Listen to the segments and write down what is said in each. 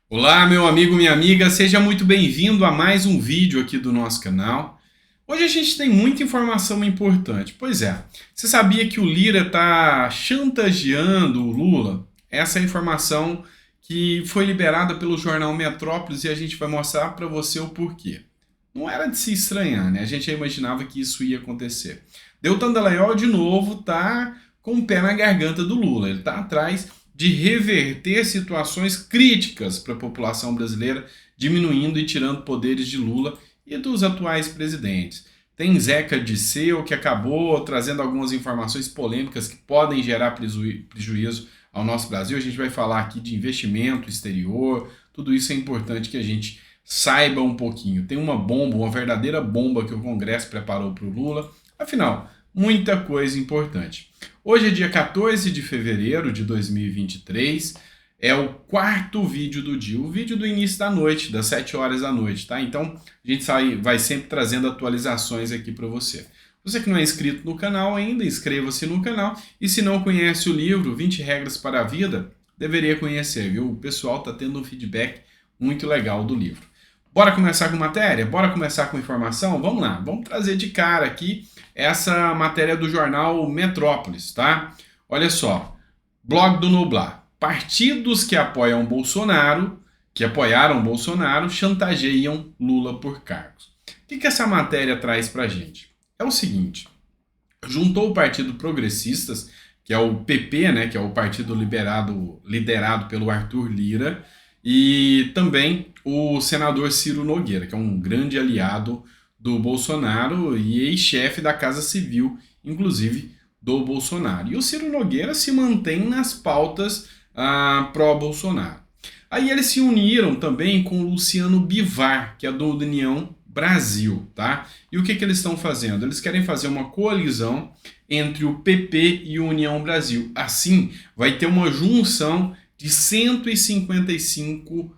Olá, meu amigo, minha amiga, seja muito bem-vindo a mais um vídeo aqui do nosso canal. Hoje a gente tem muita informação importante. Pois é, você sabia que o Lira está chantageando o Lula? Essa é a informação que foi liberada pelo jornal Metrópolis e a gente vai mostrar para você o porquê. Não era de se estranhar, né? A gente já imaginava que isso ia acontecer. Deltan Dallagnol, de novo, tá com o pé na garganta do Lula. Ele tá atrás de reverter situações críticas para a população brasileira, diminuindo e tirando poderes de Lula e dos atuais presidentes. Tem Zeca Disseu, que acabou trazendo algumas informações polêmicas que podem gerar prejuízo ao nosso Brasil. A gente vai falar aqui de investimento exterior, tudo isso é importante que a gente saiba um pouquinho. Tem uma bomba, uma verdadeira bomba que o Congresso preparou para o Lula. Afinal, muita coisa importante. Hoje é dia 14 de fevereiro de 2023, é o quarto vídeo do dia, o vídeo do início da noite, das 7 horas da noite, tá? Então a gente vai sempre trazendo atualizações aqui para você. Você que não é inscrito no canal ainda, inscreva-se no canal. E se não conhece o livro 20 Regras para a Vida, deveria conhecer, viu? O pessoal está tendo um feedback muito legal do livro. Bora começar com matéria? Bora começar com informação? Vamos lá, vamos trazer de cara aqui essa matéria do jornal Metrópolis, tá? Olha só, blog do Nublar. Partidos que apoiam Bolsonaro, que apoiaram Bolsonaro, chantageiam Lula por cargos. O que essa matéria traz pra gente? É o seguinte, juntou o Partido Progressistas, que é o PP, né, que é o partido liderado pelo Arthur Lira, e também o senador Ciro Nogueira, que é um grande aliado do Bolsonaro e ex-chefe da Casa Civil, inclusive do Bolsonaro. E o Ciro Nogueira se mantém nas pautas pró-Bolsonaro. Aí eles se uniram também com o Luciano Bivar, que é do União Brasil, tá? E o que eles estão fazendo? Eles querem fazer uma coalizão entre o PP e o União Brasil. Assim, vai ter uma junção de 155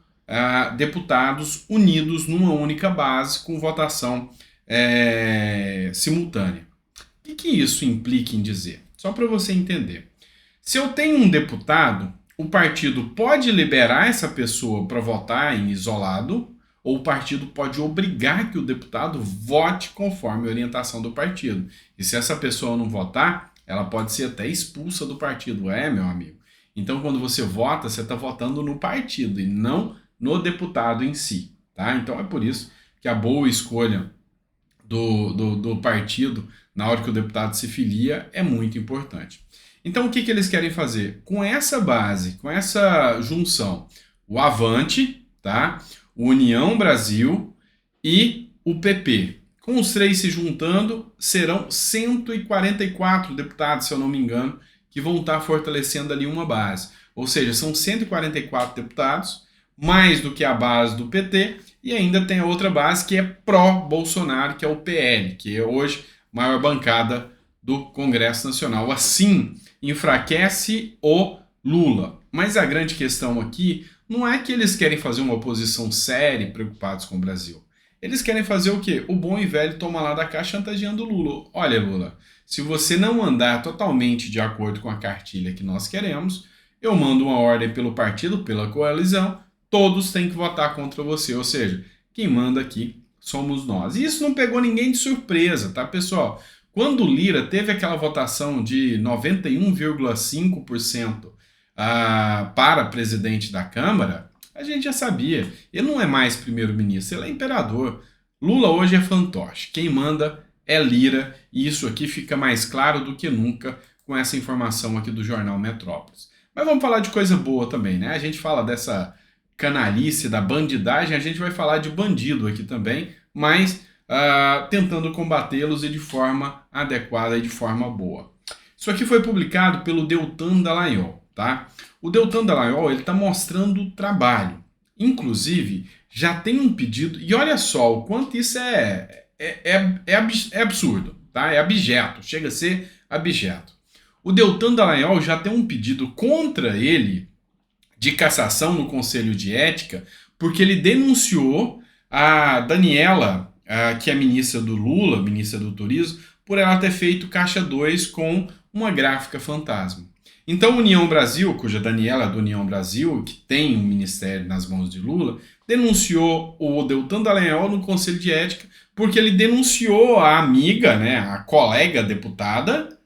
deputados unidos numa única base com votação simultânea. O que isso implica em dizer? Só para você entender. Se eu tenho um deputado, o partido pode liberar essa pessoa para votar em isolado, ou o partido pode obrigar que o deputado vote conforme a orientação do partido. E se essa pessoa não votar, ela pode ser até expulsa do partido. Meu amigo. Então, quando você vota, você está votando no partido e não no deputado em si, tá? Então, é por isso que a boa escolha do partido na hora que o deputado se filia é muito importante. Então, o que eles querem fazer? Com essa base, com essa junção, o Avante, tá? O União Brasil e o PP. Com os três se juntando, serão 144 deputados, se eu não me engano, que vão estar fortalecendo ali uma base. Ou seja, são 144 deputados, mais do que a base do PT, e ainda tem a outra base que é pró-Bolsonaro, que é o PL, que é hoje a maior bancada do Congresso Nacional. Assim, enfraquece o Lula. Mas a grande questão aqui não é que eles querem fazer uma oposição séria e preocupados com o Brasil. Eles querem fazer o quê? O bom e velho toma lá da cá chantageando o Lula. Olha, Lula, se você não andar totalmente de acordo com a cartilha que nós queremos, eu mando uma ordem pelo partido, pela coalizão, todos têm que votar contra você. Ou seja, quem manda aqui somos nós. E isso não pegou ninguém de surpresa, tá, pessoal? Quando o Lira teve aquela votação de 91,5% para presidente da Câmara, a gente já sabia. Ele não é mais primeiro-ministro, ele é imperador. Lula hoje é fantoche. Quem manda é Lira, e isso aqui fica mais claro do que nunca com essa informação aqui do jornal Metrópolis. Mas vamos falar de coisa boa também, né? A gente fala dessa canalice, da bandidagem, a gente vai falar de bandido aqui também, mas tentando combatê-los e de forma adequada e de forma boa. Isso aqui foi publicado pelo Deltan Dallagnol, tá? O Deltan Dallagnol, ele está mostrando trabalho. Inclusive, já tem um pedido, e olha só o quanto isso é absurdo, tá? É abjeto, chega a ser abjeto. O Deltan Dallagnol já tem um pedido contra ele de cassação no Conselho de Ética, porque ele denunciou a Daniela, que é ministra do Lula, ministra do Turismo, por ela ter feito caixa 2 com uma gráfica fantasma. Então, União Brasil, cuja Daniela é do União Brasil, que tem um ministério nas mãos de Lula, denunciou o Deltan Dallagnol no Conselho de Ética, porque ele denunciou a amiga, né, a colega deputada,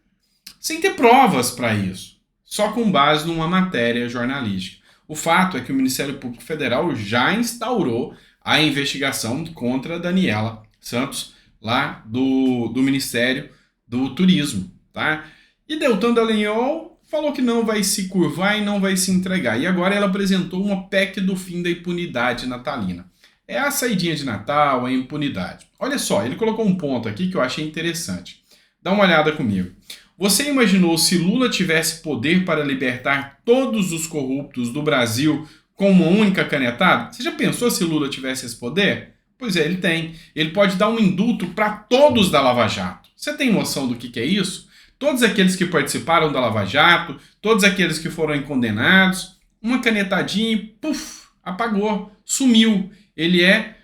sem ter provas para isso, só com base numa matéria jornalística. O fato é que o Ministério Público Federal já instaurou a investigação contra a Daniela Santos, lá do Ministério do Turismo, tá? E Deltan Dallagnol falou que não vai se curvar e não vai se entregar. E agora ela apresentou uma PEC do fim da impunidade natalina. É a saidinha de Natal, a impunidade. Olha só, ele colocou um ponto aqui que eu achei interessante. Dá uma olhada comigo. Você imaginou se Lula tivesse poder para libertar todos os corruptos do Brasil com uma única canetada? Você já pensou se Lula tivesse esse poder? Pois é, ele tem. Ele pode dar um indulto para todos da Lava Jato. Você tem noção do que é isso? Todos aqueles que participaram da Lava Jato, todos aqueles que foram condenados, uma canetadinha e puf, apagou, sumiu. Ele é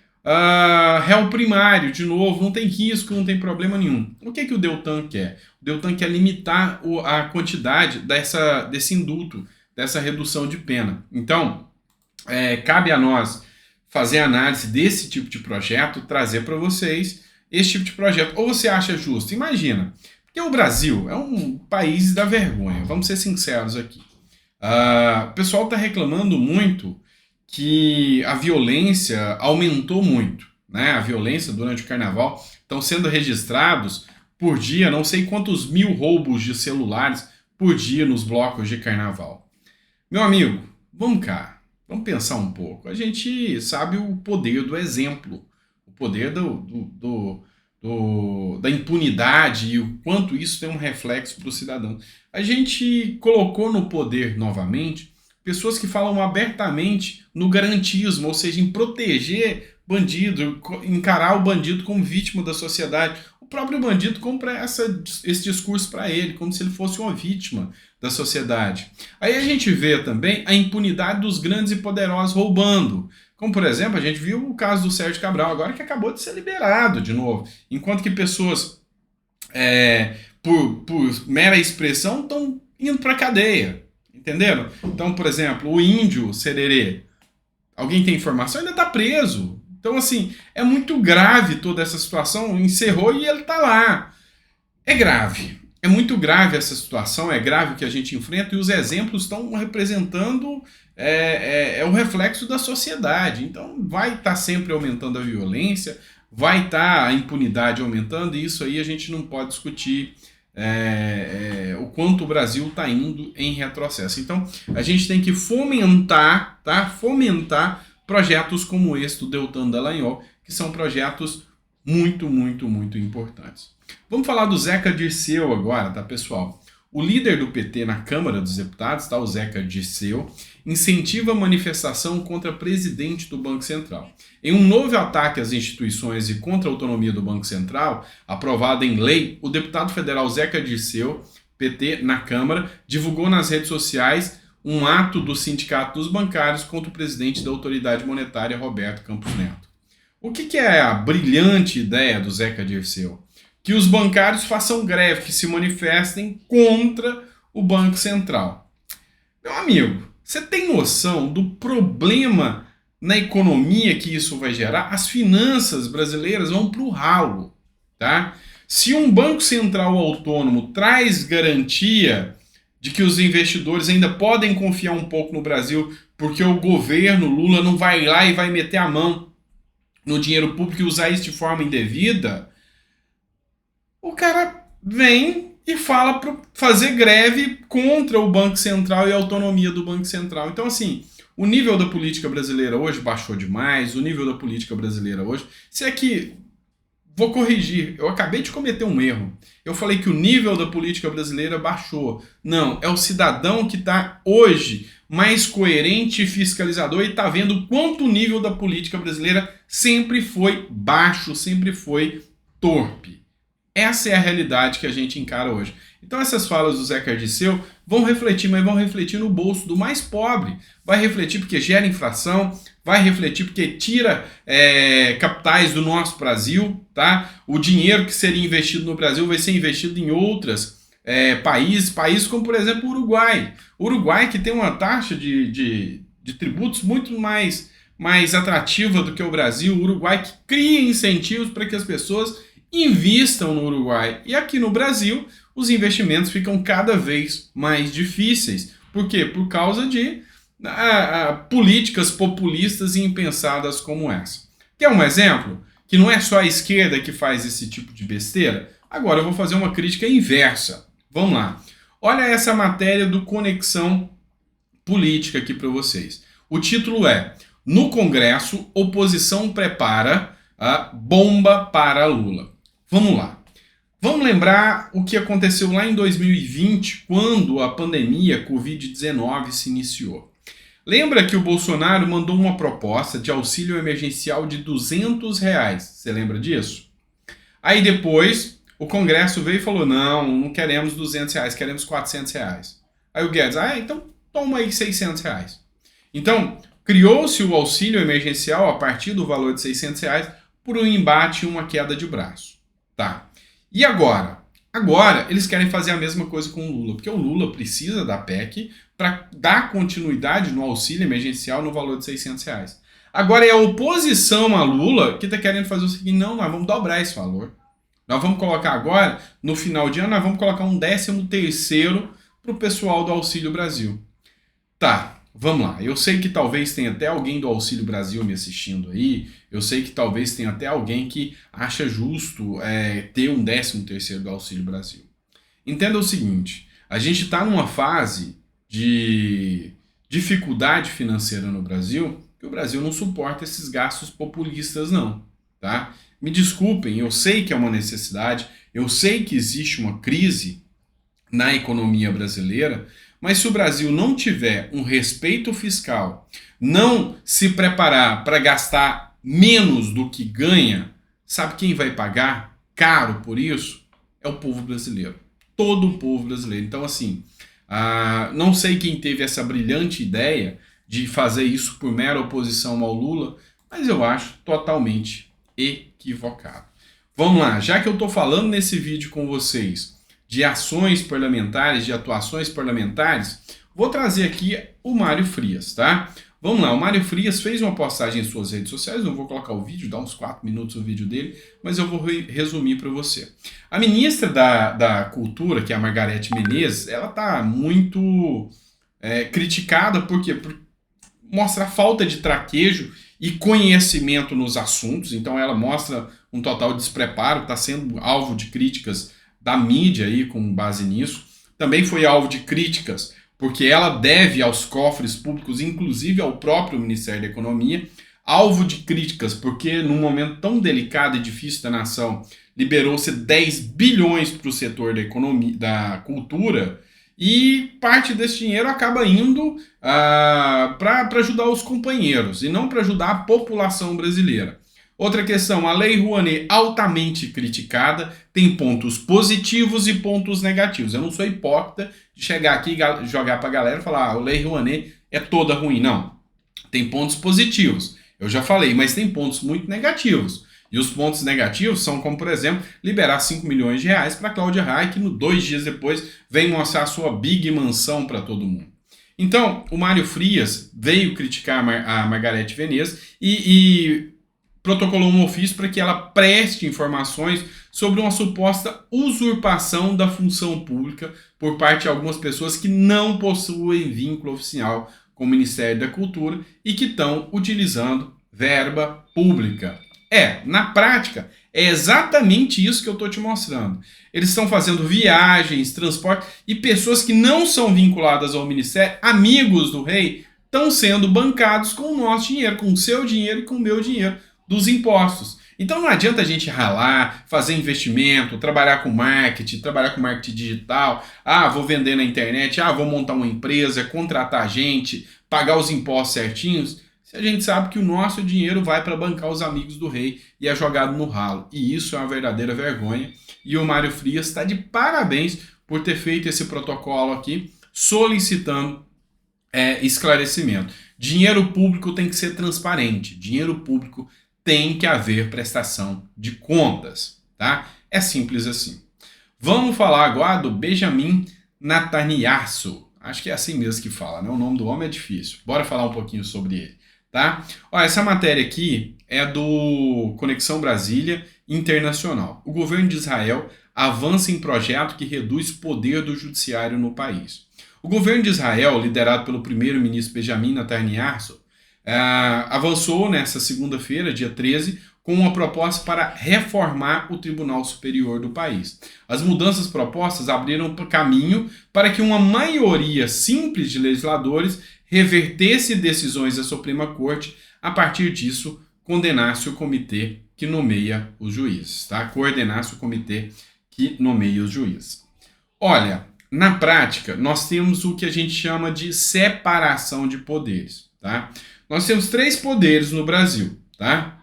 réu primário, de novo, não tem risco, não tem problema nenhum. O que o Deltan quer? O Deltan quer limitar a quantidade desse indulto, dessa redução de pena. Então, cabe a nós fazer análise desse tipo de projeto, trazer para vocês esse tipo de projeto. Ou você acha justo? Imagina, porque o Brasil é um país da vergonha, vamos ser sinceros aqui. O pessoal está reclamando muito que a violência aumentou muito, né? A violência durante o carnaval, estão sendo registrados por dia, não sei quantos mil roubos de celulares por dia nos blocos de carnaval. Meu amigo, vamos cá, vamos pensar um pouco. A gente sabe o poder do exemplo, o poder da impunidade e o quanto isso tem um reflexo para o cidadão. A gente colocou no poder novamente pessoas que falam abertamente no garantismo, ou seja, em proteger bandido, encarar o bandido como vítima da sociedade. O próprio bandido compra esse discurso para ele, como se ele fosse uma vítima da sociedade. Aí a gente vê também a impunidade dos grandes e poderosos roubando. Como, por exemplo, a gente viu o caso do Sérgio Cabral, agora que acabou de ser liberado de novo. Enquanto que pessoas, por mera expressão, estão indo para a cadeia. Entenderam? Então, por exemplo, o índio Sererê, alguém tem informação? Ainda está preso. Então, assim, é muito grave toda essa situação. Encerrou e ele está lá. É grave. É muito grave essa situação, é grave o que a gente enfrenta e os exemplos estão representando o reflexo da sociedade. Então, vai estar sempre aumentando a violência, vai estar a impunidade aumentando e isso aí a gente não pode discutir. O quanto o Brasil está indo em retrocesso. Então, a gente tem que fomentar, tá? Fomentar projetos como esse do Deltan Dallagnol, que são projetos muito, muito, muito importantes. Vamos falar do Zeca Dirceu agora, tá, pessoal? O líder do PT na Câmara dos Deputados, tá, o Zeca Dirceu, incentiva a manifestação contra o presidente do Banco Central. Em um novo ataque às instituições e contra a autonomia do Banco Central, aprovado em lei, o deputado federal Zeca Dirceu, PT, na Câmara, divulgou nas redes sociais um ato do Sindicato dos Bancários contra o presidente da Autoridade Monetária, Roberto Campos Neto. O que é a brilhante ideia do Zeca Dirceu? Que os bancários façam greve, que se manifestem contra o Banco Central. Meu amigo, você tem noção do problema na economia que isso vai gerar? As finanças brasileiras vão para o ralo, tá? Se um Banco Central autônomo traz garantia de que os investidores ainda podem confiar um pouco no Brasil, porque o governo Lula não vai lá e vai meter a mão no dinheiro público e usar isso de forma indevida, o cara vem e fala para fazer greve contra o Banco Central e a autonomia do Banco Central. Então, assim, o nível da política brasileira hoje baixou demais, o nível da política brasileira hoje... Se é que... Vou corrigir, eu acabei de cometer um erro. Eu falei que o nível da política brasileira baixou. Não, é o cidadão que está hoje mais coerente e fiscalizador e está vendo quanto o nível da política brasileira sempre foi baixo, sempre foi torpe. Essa é a realidade que a gente encara hoje. Então essas falas do Zeca Dirceu vão refletir, mas vão refletir no bolso do mais pobre. Vai refletir porque gera inflação, vai refletir porque tira capitais do nosso Brasil, tá? O dinheiro que seria investido no Brasil vai ser investido em outras países como, por exemplo, o Uruguai. O Uruguai que tem uma taxa de tributos muito mais atrativa do que o Brasil. O Uruguai que cria incentivos para que as pessoas invistam no Uruguai. E aqui no Brasil, os investimentos ficam cada vez mais difíceis. Por quê? Por causa de políticas populistas e impensadas como essa. Quer um exemplo? Que não é só a esquerda que faz esse tipo de besteira? Agora eu vou fazer uma crítica inversa. Vamos lá. Olha essa matéria do Conexão Política aqui para vocês. O título é: No Congresso, oposição prepara a bomba para Lula. Vamos lá. Vamos lembrar o que aconteceu lá em 2020, quando a pandemia Covid-19 se iniciou. Lembra que o Bolsonaro mandou uma proposta de auxílio emergencial de R$ 200? Você lembra disso? Aí depois o Congresso veio e falou: não queremos R$ 200, queremos R$ 400. Aí o Guedes: então toma aí R$ 600. Então, criou-se o auxílio emergencial a partir do valor de R$ 600 por um embate e uma queda de braço. Tá. E agora? Agora eles querem fazer a mesma coisa com o Lula, porque o Lula precisa da PEC para dar continuidade no auxílio emergencial no valor de R$ 600. Agora é a oposição a Lula que está querendo fazer o seguinte: não, nós vamos dobrar esse valor. Nós vamos colocar agora, no final de ano, nós vamos colocar um 13º para o pessoal do Auxílio Brasil. Tá, vamos lá. Eu sei que talvez tenha até alguém do Auxílio Brasil me assistindo aí. Eu sei que talvez tenha até alguém que acha justo ter um 13º do Auxílio Brasil. Entenda o seguinte: a gente está numa fase de dificuldade financeira no Brasil, que o Brasil não suporta esses gastos populistas não, tá? Me desculpem, eu sei que é uma necessidade, eu sei que existe uma crise na economia brasileira, mas se o Brasil não tiver um respeito fiscal, não se preparar para gastar menos do que ganha, sabe quem vai pagar caro por isso? É o povo brasileiro. Todo o povo brasileiro. Então, assim, não sei quem teve essa brilhante ideia de fazer isso por mera oposição ao Lula, mas eu acho totalmente equivocado. Vamos lá, já que eu estou falando nesse vídeo com vocês de ações parlamentares, de atuações parlamentares, vou trazer aqui o Mário Frias, tá? Vamos lá, o Mário Frias fez uma postagem em suas redes sociais, não vou colocar o vídeo, dá uns 4 minutos o vídeo dele, mas eu vou resumir para você. A ministra da Cultura, que é a Margareth Menezes, ela está muito criticada por mostrar falta de traquejo e conhecimento nos assuntos, então ela mostra um total despreparo, está sendo alvo de críticas da mídia aí com base nisso. Também foi alvo de críticas porque ela deve aos cofres públicos, inclusive ao próprio Ministério da Economia, alvo de críticas porque num momento tão delicado e difícil da nação, liberou-se 10 bilhões para o setor da economia, da cultura, e parte desse dinheiro acaba indo para ajudar os companheiros e não para ajudar a população brasileira. Outra questão, a Lei Rouanet, altamente criticada, tem pontos positivos e pontos negativos. Eu não sou hipócrita de chegar aqui e jogar para a galera e falar: a Lei Rouanet é toda ruim. Não, tem pontos positivos, eu já falei, mas tem pontos muito negativos. E os pontos negativos são como, por exemplo, liberar 5 milhões de reais para Cláudia Raia, que 2 dias depois vem mostrar a sua big mansão para todo mundo. Então, o Mário Frias veio criticar a Margareth Menezes e protocolou um ofício para que ela preste informações sobre uma suposta usurpação da função pública por parte de algumas pessoas que não possuem vínculo oficial com o Ministério da Cultura e que estão utilizando verba pública. Na prática, é exatamente isso que eu estou te mostrando. Eles estão fazendo viagens, transporte, e pessoas que não são vinculadas ao Ministério, amigos do rei, estão sendo bancados com o nosso dinheiro, com o seu dinheiro e com o meu dinheiro dos impostos. Então não adianta a gente ralar, fazer investimento, trabalhar com marketing digital, vou vender na internet, vou montar uma empresa, contratar gente, pagar os impostos certinhos, se a gente sabe que o nosso dinheiro vai para bancar os amigos do rei e é jogado no ralo. E isso é uma verdadeira vergonha. E o Mário Frias está de parabéns por ter feito esse protocolo aqui, solicitando esclarecimento. Dinheiro público tem que ser transparente. Dinheiro público tem que haver prestação de contas, tá? É simples assim. Vamos falar agora do Benjamin Netanyahu. Acho que é assim mesmo que fala, né? O nome do homem é difícil. Bora falar um pouquinho sobre ele, tá? Olha, essa matéria aqui é do Conexão Brasília Internacional. O governo de Israel avança em projeto que reduz poder do judiciário no país. O governo de Israel, liderado pelo primeiro-ministro Benjamin Netanyahu, avançou nesta segunda-feira, dia 13, com uma proposta para reformar o Tribunal Superior do país. As mudanças propostas abriram caminho para que uma maioria simples de legisladores revertesse decisões da Suprema Corte, a partir disso, condenasse o comitê que nomeia os juízes, tá? Coordenasse o comitê que nomeia os juízes. Olha, na prática, nós temos o que a gente chama de separação de poderes, tá? Nós temos 3 poderes no Brasil, tá?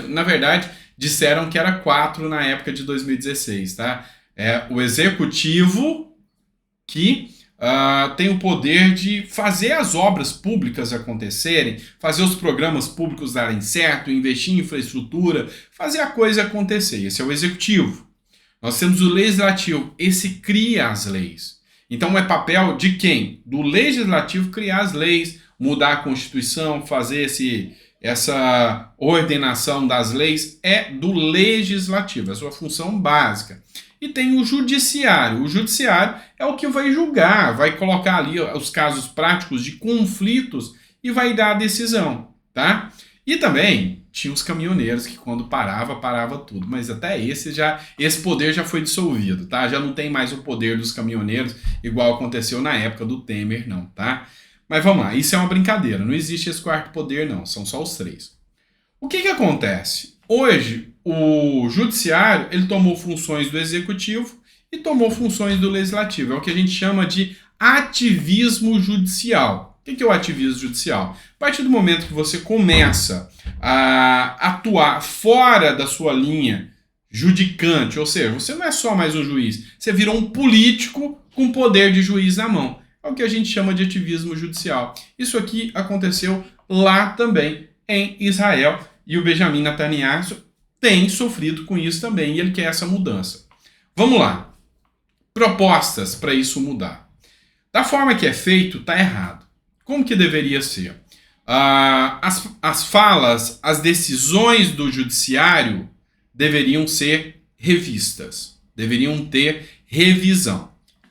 Na verdade, disseram que era 4 na época de 2016, tá? É o executivo que tem o poder de fazer as obras públicas acontecerem, fazer os programas públicos darem certo, investir em infraestrutura, fazer a coisa acontecer. Esse é o executivo. Nós temos o legislativo, esse cria as leis. Então é papel de quem? Do legislativo criar as leis, mudar a Constituição, fazer essa ordenação das leis, é do legislativo, é a sua função básica. E tem o judiciário. O judiciário é o que vai julgar, vai colocar ali os casos práticos de conflitos e vai dar a decisão, tá? E também tinha os caminhoneiros que quando parava tudo, mas até esse poder já foi dissolvido, tá? Já não tem mais o poder dos caminhoneiros igual aconteceu na época do Temer, não, tá? Mas vamos lá, isso é uma brincadeira, não existe esse quarto poder não, são só os 3. O que acontece? Hoje, o judiciário, ele tomou funções do executivo e tomou funções do legislativo, é o que a gente chama de ativismo judicial. O que é o ativismo judicial? A partir do momento que você começa a atuar fora da sua linha judicante, ou seja, você não é só mais um juiz, você virou um político com poder de juiz na mão. É o que a gente chama de ativismo judicial. Isso aqui aconteceu lá também em Israel e o Benjamin Netanyahu tem sofrido com isso também e ele quer essa mudança. Vamos lá. Propostas para isso mudar. Da forma que é feito, está errado. Como que deveria ser? As falas, as decisões do judiciário deveriam ser revistas, deveriam ter revisão.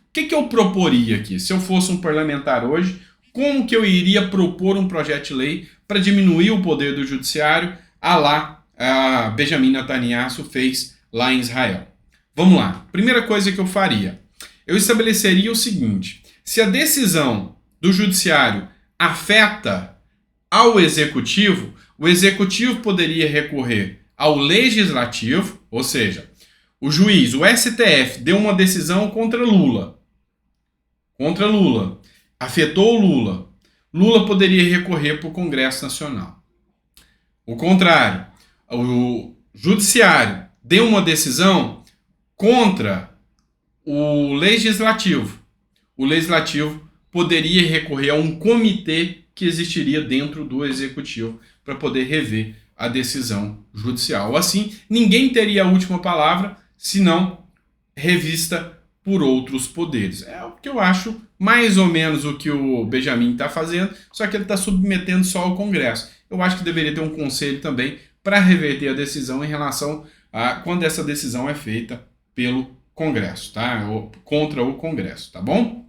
O que eu proporia aqui? Se eu fosse um parlamentar hoje, como que eu iria propor um projeto de lei para diminuir o poder do judiciário a Benjamin Netanyahu fez lá em Israel? Vamos lá. Primeira coisa que eu faria. Eu estabeleceria o seguinte. Se a decisão do judiciário afeta ao executivo, o executivo poderia recorrer ao legislativo, ou seja, o juiz, o STF, deu uma decisão contra Lula. Afetou o Lula. Lula poderia recorrer para o Congresso Nacional. O contrário, o judiciário deu uma decisão contra o legislativo. O legislativo poderia recorrer a um comitê que existiria dentro do executivo para poder rever a decisão judicial. Assim, ninguém teria a última palavra, senão revista por outros poderes. É o que eu acho mais ou menos o que o Benjamin está fazendo, só que ele está submetendo só ao Congresso. Eu acho que deveria ter um conselho também para reverter a decisão em relação a quando essa decisão é feita pelo Congresso, tá? Ou contra o Congresso, tá bom?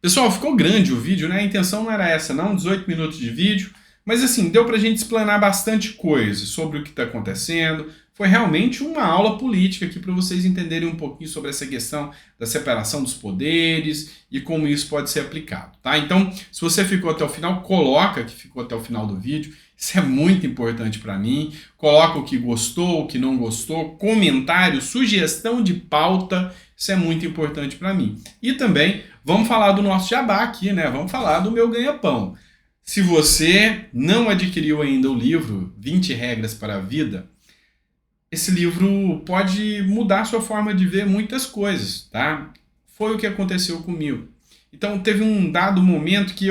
Pessoal, ficou grande o vídeo, né? A intenção não era essa, não, 18 minutos de vídeo, mas assim, deu pra gente explanar bastante coisa sobre o que está acontecendo. Foi realmente uma aula política aqui para vocês entenderem um pouquinho sobre essa questão da separação dos poderes e como isso pode ser aplicado, tá? Então, se você ficou até o final, coloca que ficou até o final do vídeo. Isso é muito importante para mim. Coloca o que gostou, o que não gostou, comentário, sugestão de pauta. Isso é muito importante para mim. E também vamos falar do nosso jabá aqui, né? Vamos falar do meu ganha-pão. Se você não adquiriu ainda o livro 20 Regras para a Vida, esse livro pode mudar a sua forma de ver muitas coisas, tá? Foi o que aconteceu comigo. Então teve um dado momento que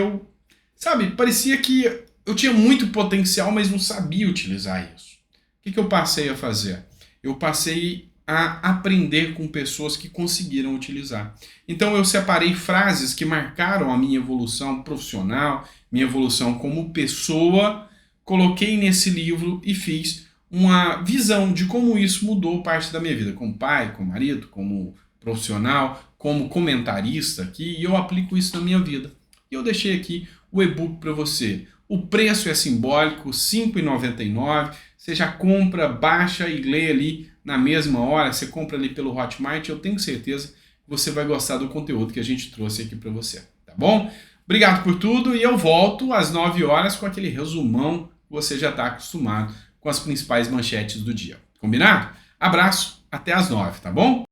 parecia que eu tinha muito potencial, mas não sabia utilizar isso. O que eu passei a fazer? Eu passei a aprender com pessoas que conseguiram utilizar. Então eu separei frases que marcaram a minha evolução profissional, minha evolução como pessoa, coloquei nesse livro e fiz uma visão de como isso mudou parte da minha vida, como pai, como marido, como profissional, como comentarista aqui, e eu aplico isso na minha vida. E eu deixei aqui o e-book para você. O preço é simbólico, R$ 5,99. Você já compra, baixa e lê ali na mesma hora. Você compra ali pelo Hotmart. Eu tenho certeza que você vai gostar do conteúdo que a gente trouxe aqui para você. Tá bom? Obrigado por tudo e eu volto às 9 horas com aquele resumão que você já está acostumado com as principais manchetes do dia. Combinado? Abraço, até às 9, tá bom?